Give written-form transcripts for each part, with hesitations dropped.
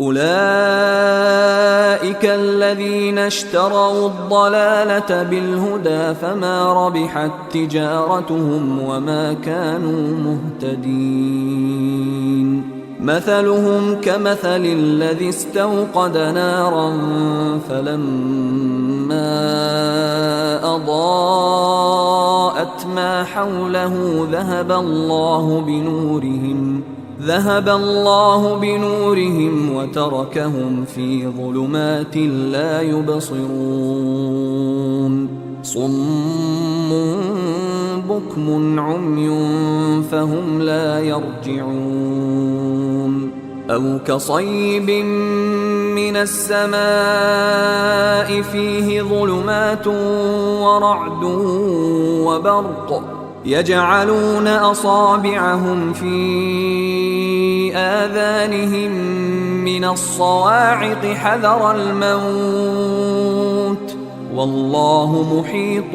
أولئك الذين اشتروا الضلالة بالهدى فما ربحت تجارتهم وما كانوا مهتدين مثلهم كمثل الذي استوقد نارا فلما أضاءت ما حوله ذهب الله بنورهم وتركهم في ظلمات لا يبصرون صم بكم عمي فهم لا يرجعون أو كصيب من السماء فيه ظلمات ورعد وبرق يجعلون أصابعهم في آذانهم من الصواعق حذر الموت والله محيط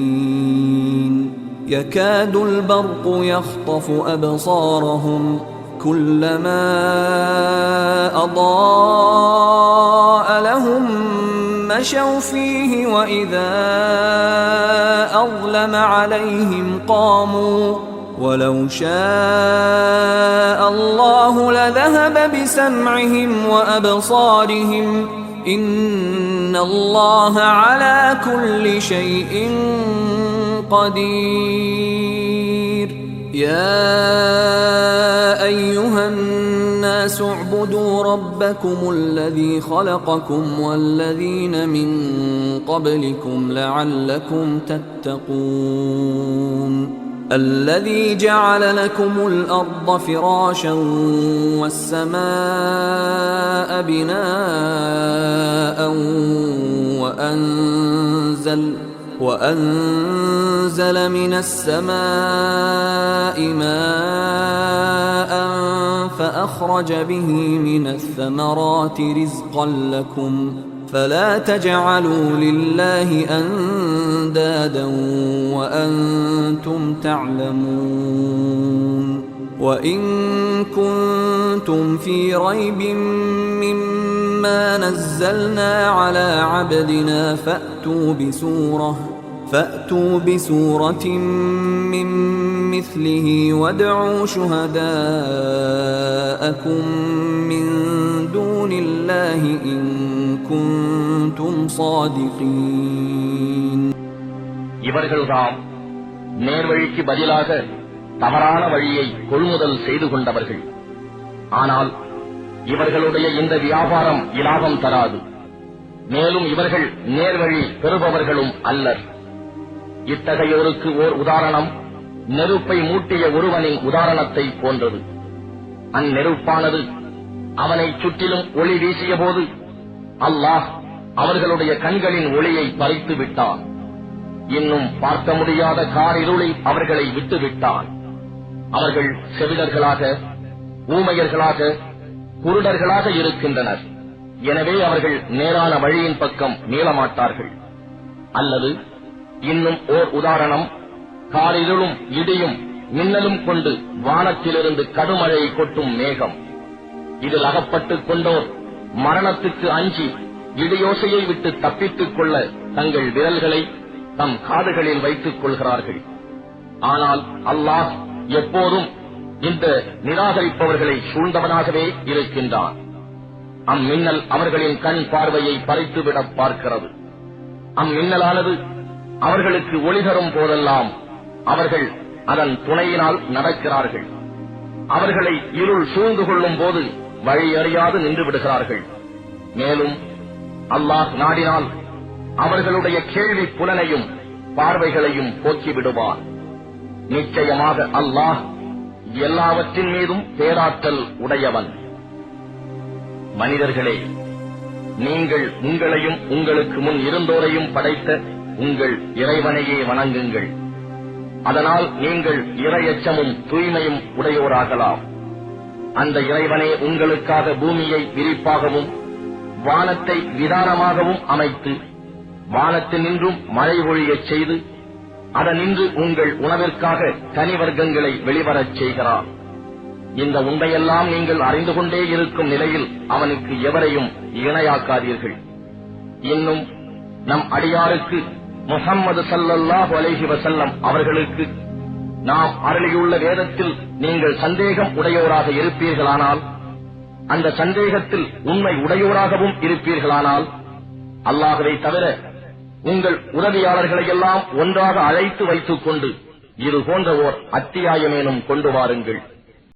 بالكافرين يكاد البرق يخطف أبصارهم كلما أضاء لهم مشوا فيه وإذا أظلم عليهم قاموا ولو شاء الله لذهب بسمعهم وأبصارهم إن الله على كل شيء قدير يا أيها الناس اعبدوا ربكم الذي خلقكم والذين من قبلكم لعلكم تتقون الذي جعل لكم الأرض فراشا والسماء بناء وأنزل من السماء ماء فأخرج به من الثمرات رزقا لكم فلا تجعلوا لله أندادا وأنتم تعلمون وإن كنتم في ريب مما نزلنا على عبدنا فأتوا بسورة من مثله وادعوا شهداءكم من دون الله إن كنتم صادقين இவர்கள்தாம் நேர்வழிக்கு பதிலாக தவறான வழியை கொள்முதல் செய்து கொண்டவர்கள். ஆனால் இவர்களுடைய இந்த வியாபாரம் இலாபம் தராது. மேலும் இவர்கள் நேர்வழி பெறுபவர்களும் அல்லர். இத்தகையோருக்கு ஓர் உதாரணம் நெருப்பை மூட்டிய ஒருவனின் உதாரணத்தை போன்றது. அந்நெருப்பானது அவனை சுற்றிலும் ஒளி வீசிய போது அல்லாஹ் அவர்களுடைய கண்களின் ஒளியை பறித்து விட்டான். இன்னும் பார்க்க முடியாத காரிருளில் அவர்களை விட்டுவிட்டான். அவர்கள் செவிடர்களாக, ஊமையர்களாக, குருடர்களாக இருக்கின்றனர். எனவே அவர்கள் நேரான வழியின் பக்கம் மீளமாட்டார்கள். அல்லது இன்னும் ஓர் உதாரணம், காரிருளும் இடியும் மின்னலும் கொண்டு வானத்திலிருந்து கடுமழையை கொட்டும் மேகம். இதில் அகப்பட்டுக் கொண்டோர் மரணத்துக்கு அஞ்சி இடியோசையை விட்டு தப்பித்துக் கொள்ள தங்கள் விரல்களை தம் காதுகளில் வைத்துக் கொள்கிறார்கள். ஆனால் அல்லாஹ் எப்போதும் இந்த நிராகரிப்பவர்களை சூழ்ந்தவனாகவே இருக்கின்றான். அம்மின்னல் அவர்களின் கண் பார்வையை பறித்துவிட பார்க்கிறது. அம்மின்னலானது அவர்களுக்கு ஒளி தரும் போதெல்லாம் அவர்கள் அதன் துணையினால் நடக்கிறார்கள். அவர்களை இருள் சூழ்ந்து கொள்ளும் போது வழி அறியாது நின்று விடுகிறார்கள். மேலும் அல்லாஹ் நாடினால் அவர்களுடைய கேள்வி புலனையும் பார்வைகளையும் போக்கிவிடுவார். நிச்சயமாக அல்லாஹ் எல்லாவற்றின் மீதும் பேராற்றல் உடையவன். மனிதர்களே, நீங்கள் உங்களையும் உங்களுக்கு முன் இருந்தோரையும் படைத்த உங்கள் இறைவனையே வணங்குங்கள். அதனால் நீங்கள் இறையச்சமும் தூய்மையும் உடையோராகலாம். அந்த இறைவனே உங்களுக்காக பூமியை விரிப்பாகவும் வானத்தை விதானமாகவும் அமைத்து வானத்தினின்றும் மழை பொழியச் செய்து அதனின்று உங்கள் உணவிற்காக கனிவர்க்கங்களை வெளிவரச் செய்கிறார். இந்த உண்மையெல்லாம் நீங்கள் அறிந்து கொண்டே இருக்கும் நிலையில் அவனுக்கு எவரையும் இணையாக்காதீர்கள். இன்னும் நம் அடியாருக்கு முஹம்மது ஸல்லல்லாஹு அலைஹி வஸல்லம் அவர்களுக்கு நாம் அருளியுள்ள வேதத்தில் நீங்கள் சந்தேகம் உடையோராக இருப்பீர்களானால், அந்த சந்தேகத்தில் உண்மை உடையோராகவும் இருப்பீர்களானால், அல்லாஹ்வை தவிர உங்கள் உதவியாளர்களையெல்லாம் ஒன்றாக அழைத்து வைத்துக் கொண்டு இது போன்ற ஓர் அத்தியாயமேனும் கொண்டு வாருங்கள்.